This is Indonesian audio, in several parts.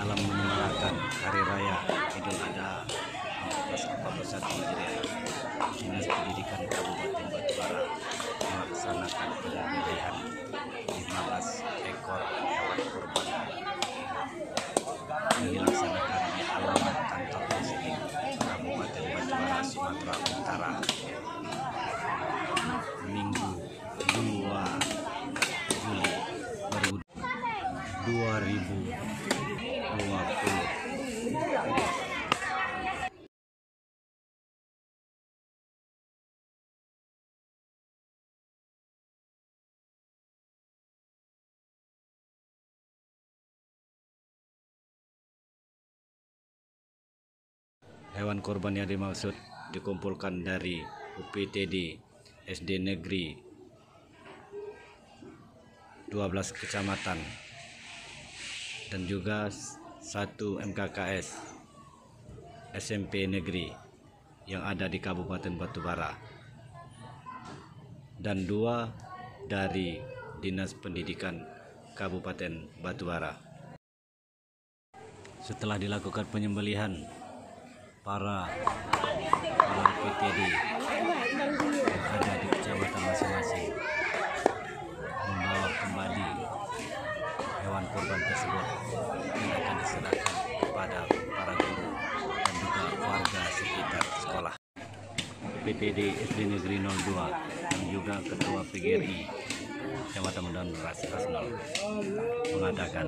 dalam menyemarakan Hari Raya Idul Adha 1441 Hijriah, Dinas Pendidikan Kabupaten Batubara melaksanakan penyembelihan 15 ekor hewan kurban yang dilaksanakan di halaman kantor Presiden Kabupaten Batubara, Sumatera Utara, Minggu 2 Juli 2020. Hewan korban yang dimaksud dikumpulkan dari UPTD SD Negeri 12 kecamatan dan juga 1 MKKS SMP Negeri yang ada di Kabupaten Batubara dan 2 dari Dinas Pendidikan Kabupaten Batubara. Setelah dilakukan penyembelihan, para PTD yang ada di kecamatan masing-masing membawa kembali hewan kurban tersebut yang akan diserahkan kepada para guru dan juga warga sekitar sekolah. PTD SD Negeri 02 dan juga Ketua PGRI Kecamatan Medan Rasnal mengatakan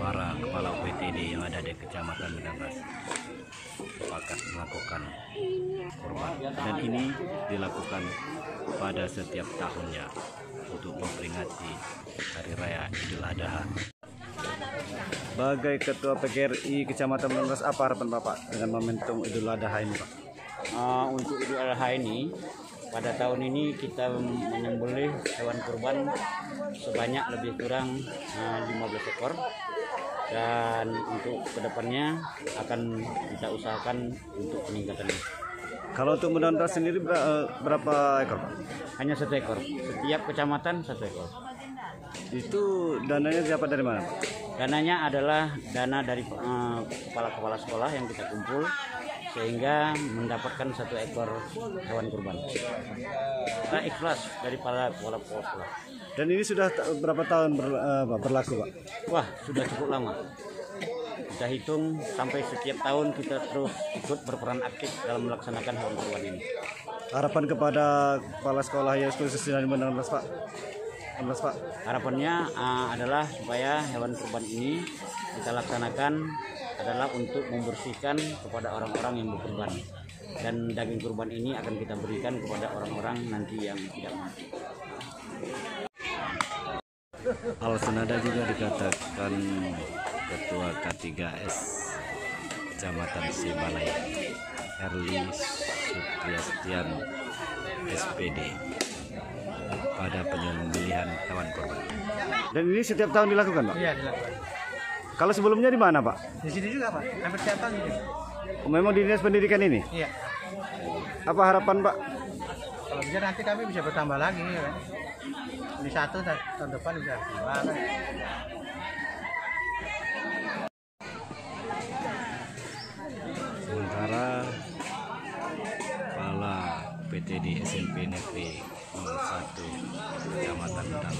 para kepala PTD yang ada di Kecamatan Medan sepakat melakukan kurban, dan ini dilakukan pada setiap tahunnya untuk memperingati Hari Raya Idul Adha. Sebagai Ketua PGRI Kecamatan Medan, apa harapan Bapak dengan momentum Idul Adha ini, Pak? Untuk Idul Adha ini, pada tahun ini kita menyembelih hewan kurban sebanyak lebih kurang 15 ekor, dan untuk kedepannya akan kita usahakan untuk peningkatannya. Kalau untuk Medan sendiri berapa ekor, Pak? Hanya 1 ekor, setiap kecamatan 1 ekor. Itu dananya siapa, dari mana, Pak? Dananya adalah dana dari kepala-kepala sekolah yang kita kumpul sehingga mendapatkan 1 ekor hewan kurban. Kita ikhlas dari para kepala sekolah. Dan ini sudah berapa tahun berlaku, Pak? Wah, sudah cukup lama. Kita hitung sampai setiap tahun kita terus ikut berperan aktif dalam melaksanakan hewan kurban ini. Harapan kepada kepala sekolah yang khususnya di Medan, Pak? Harapannya adalah supaya hewan kurban ini kita laksanakan adalah untuk membersihkan kepada orang-orang yang berkurban, dan daging kurban ini akan kita berikan kepada orang-orang nanti yang tidak mati. Hal senada juga dikatakan Ketua K3S Kecamatan Sibalai, Herli Sutriastian SPD, pada penyembelihan hewan kurban. Dan ini setiap tahun dilakukan, Pak? Iya, dilakukan. Kalau sebelumnya di mana, Pak? Di sini juga, Pak. Hampir setiap tahun gitu. Memang di Dinas Pendidikan ini? Iya. Apa harapan, Pak? Kalau bisa nanti kami bisa bertambah lagi, ya, kan? Di 1 tahun depan bisa tambah, kan? Sementara kepala PTD SMP Negeri 01 Kecamatan Medan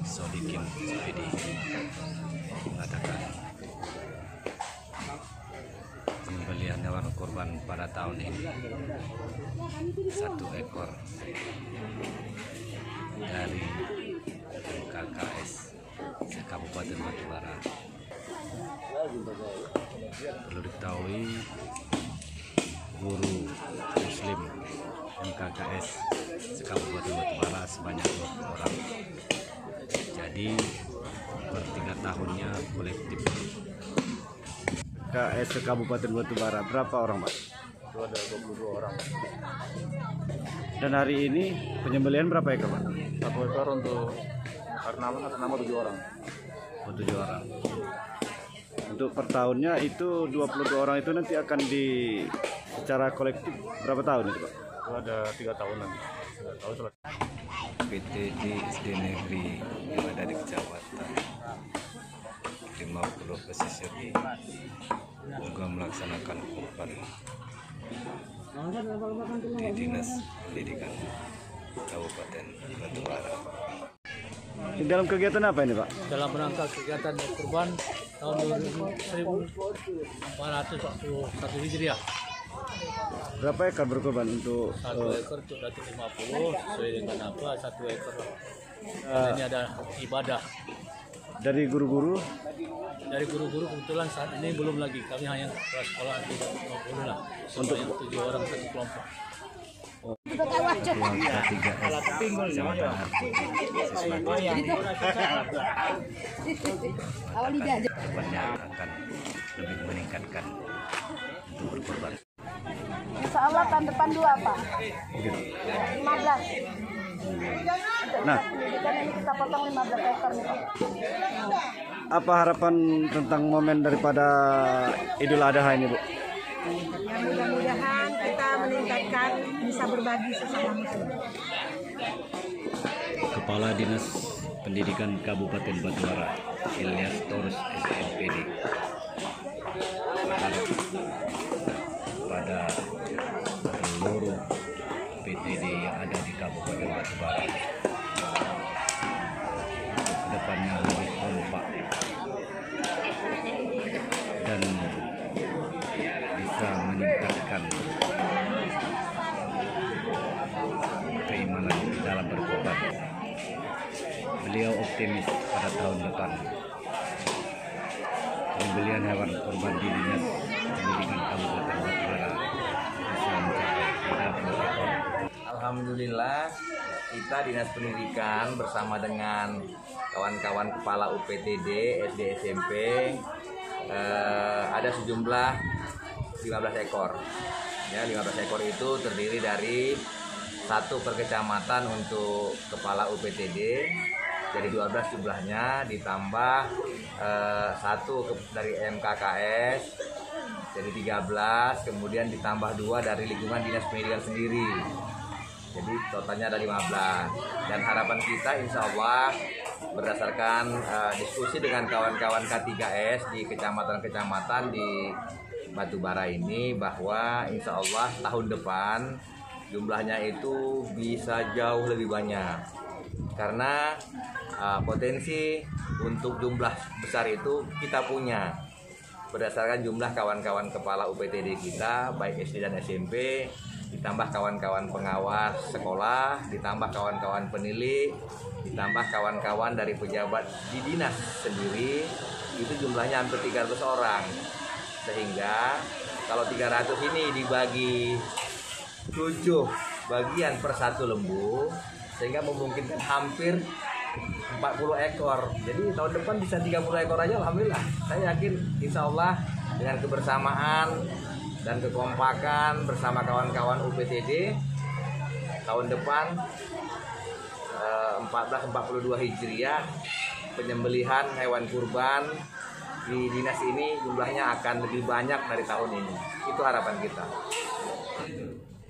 Sodikin SPD mengatakan penyembelihan hewan kurban pada tahun ini 1 ekor dari MKKS Kabupaten Batubara. Perlu diketahui, guru Muslim MKKS Kabupaten Batubara sebanyak 20 orang. Jadi per 3 tahunnya kolektif. KS Kabupaten Batubara berapa orang, Pak? Itu ada 22 orang. Dan hari ini penyembelihan berapa ekor, Pak? 1 ekor untuk karena 7 orang. Oh, 7 orang. Untuk per tahunnya itu 22 orang itu nanti akan secara kolektif berapa tahun itu, Pak? Itu ada 3 tahun nanti. 3 tahun selesai. PTD SD Negeri yang ada di Kecamatan 50 pesisir juga melaksanakan kurban di Dinas Pendidikan Kabupaten Batubara. Di dalam kegiatan apa ini, Pak? Dalam rangka kegiatan kurban tahun 1441 Hijriah. Berapa ekor berkorban untuk 1 ekor untuk 150 sesuai dengan apa 1 ekor. Ini ada ibadah dari guru-guru? dari guru-guru. Kebetulan saat ini belum lagi, kami hanya kelas sekolah 50 lah, untuk 7 orang satu kelompok. Ketua K3S Kecamatan Harput kurbannya akan lebih meningkatkan untuk berkorban. Insya Allah tahun depan 2 Pak. 15. Nah, Pendidikan ini kita potong 15 ekor nih Pak. apa harapan tentang momen daripada Idul Adha ini, Bu? Ya mudah-mudahan kita meningkatkan bisa berbagi sesama muslim. Kepala Dinas Pendidikan Kabupaten Batubara, Ilyas Torus SMPD, berharap pada seluruh PTD yang ada di Kabupaten Batubara kedepannya lebih kompak dan bisa meningkatkan keimanan dalam berkorban. Beliau optimis pada tahun depan pembelian hewan kurban di Dinas Pendidikan Kabupaten Batubara bisa mencapai 30 ekor. Alhamdulillah, kita Dinas Pendidikan bersama dengan kawan-kawan kepala UPTD, SD, SMP ada sejumlah 15 ekor. Ya, 15 ekor itu terdiri dari 1 per kecamatan untuk kepala UPTD, jadi 12 jumlahnya, ditambah 1 dari MKKS, jadi 13, kemudian ditambah 2 dari lingkungan Dinas Pendidikan sendiri. Jadi totalnya ada 15. Dan harapan kita insya Allah berdasarkan diskusi dengan kawan-kawan K3S di kecamatan-kecamatan di Batubara ini, bahwa insya Allah tahun depan jumlahnya itu bisa jauh lebih banyak. Karena potensi untuk jumlah besar itu kita punya berdasarkan jumlah kawan-kawan kepala UPTD kita, baik SD dan SMP, ditambah kawan-kawan pengawas sekolah, ditambah kawan-kawan penilik, ditambah kawan-kawan dari pejabat di dinas sendiri, itu jumlahnya hampir 300 orang. Sehingga kalau 300 ini dibagi 7 bagian per 1 lembu, sehingga memungkinkan hampir 40 ekor. Jadi tahun depan bisa 30 ekor aja, alhamdulillah. Saya yakin insya Allah dengan kebersamaan dan kekompakan bersama kawan-kawan UPTD, tahun depan 1442 Hijriah penyembelihan hewan kurban di dinas ini jumlahnya akan lebih banyak dari tahun ini. Itu harapan kita.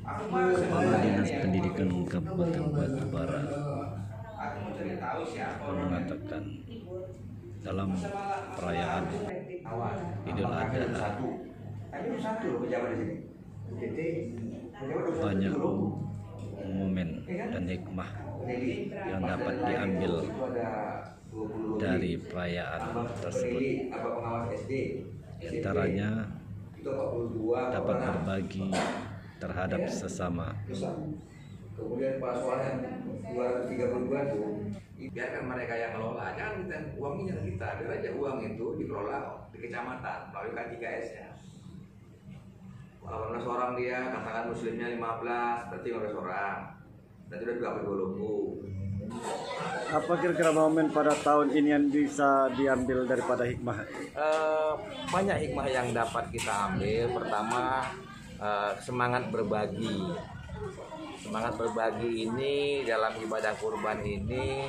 Kepala Dinas Pendidikan Kabupaten Batubara mengatakan dalam perayaan Idul Adha banyak momen dan hikmah yang dapat diambil dari perayaan tersebut. Di antaranya dapat berbagi terhadap sesama. Kemudian pasokan 232 tuh biarkan mereka yang kelola, jangan minta uangnya kita, biar aja uang itu dikelola di kecamatan melalui K3S nya. 18 orang dia, katakan muslimnya 15, berarti 15 orang. Dan sudah 20 lembu. Apa kira-kira momen pada tahun ini yang bisa diambil daripada hikmah? Banyak hikmah yang dapat kita ambil. Pertama, semangat berbagi. Semangat berbagi ini dalam ibadah kurban ini,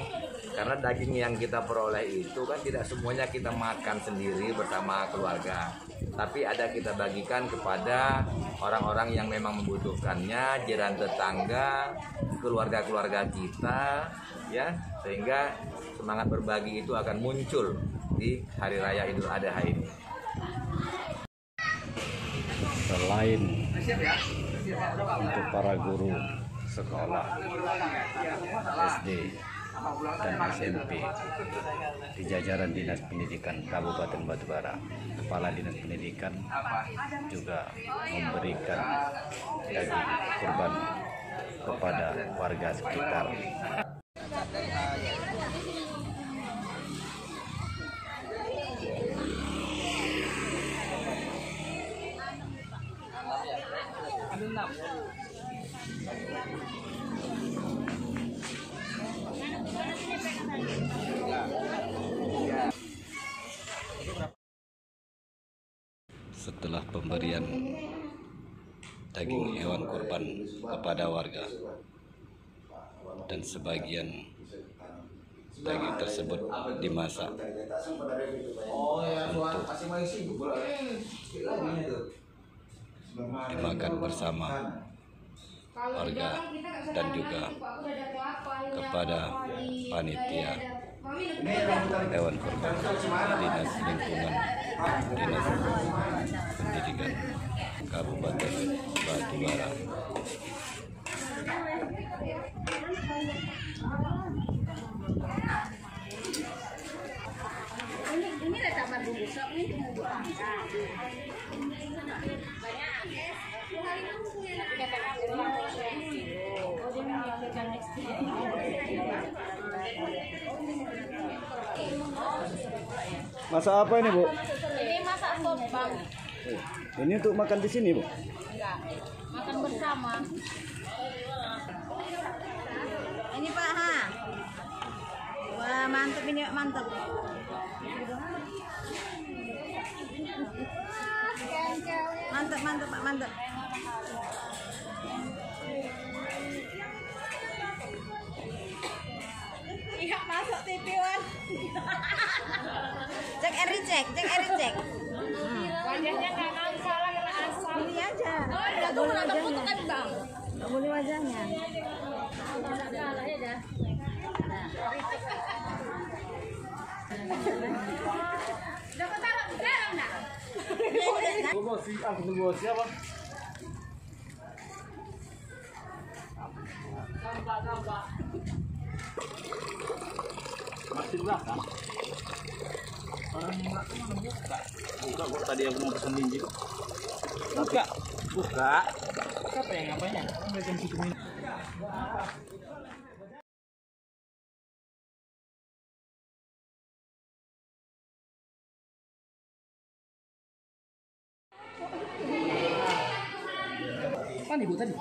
karena daging yang kita peroleh itu kan tidak semuanya kita makan sendiri bersama keluarga, tapi ada kita bagikan kepada orang-orang yang memang membutuhkannya, jiran tetangga, keluarga-keluarga kita, ya, sehingga semangat berbagi itu akan muncul di Hari Raya Idul Adha ini. Selain untuk para guru sekolah SD dan SMP di jajaran Dinas Pendidikan Kabupaten Batubara, Kepala Dinas Pendidikan juga memberikan daging kurban kepada warga sekitar. Setelah pemberian daging hewan kurban kepada warga dan sebagian daging tersebut dimasak untuk dimakan bersama warga dan juga kepada panitia hewan kurban Dinas Lingkungan Dinas Pendidikan Kabupaten Batubara. Ini ada tambahan bumbu sop nih mau diangkat. Masak apa ini, Bu? Ini masak sop, Bang. Ini untuk makan di sini, Bu? Enggak. Makan bersama. Ini Pak, ha. Wah, mantap ini, mantap. Mantap, mantap, Pak, mantap. Iya, masuk TV, Wan. Cek and recheck, cek and recheck. Wajahnya nggak salah kena asam. Ini aja. Oh, udah tuh nonton foto kan, Bang. Nggak boleh wajahnya. Salah ya dah. Udah ketawa sekarang nak. Siapa? Masih belakang. Orang yang belakang mana buka? Buka kok tadi aku mau pesan linji kok. Buka. Buka. Siapa yang apanya? Udah jam 7 menit. Mana ibu tadi?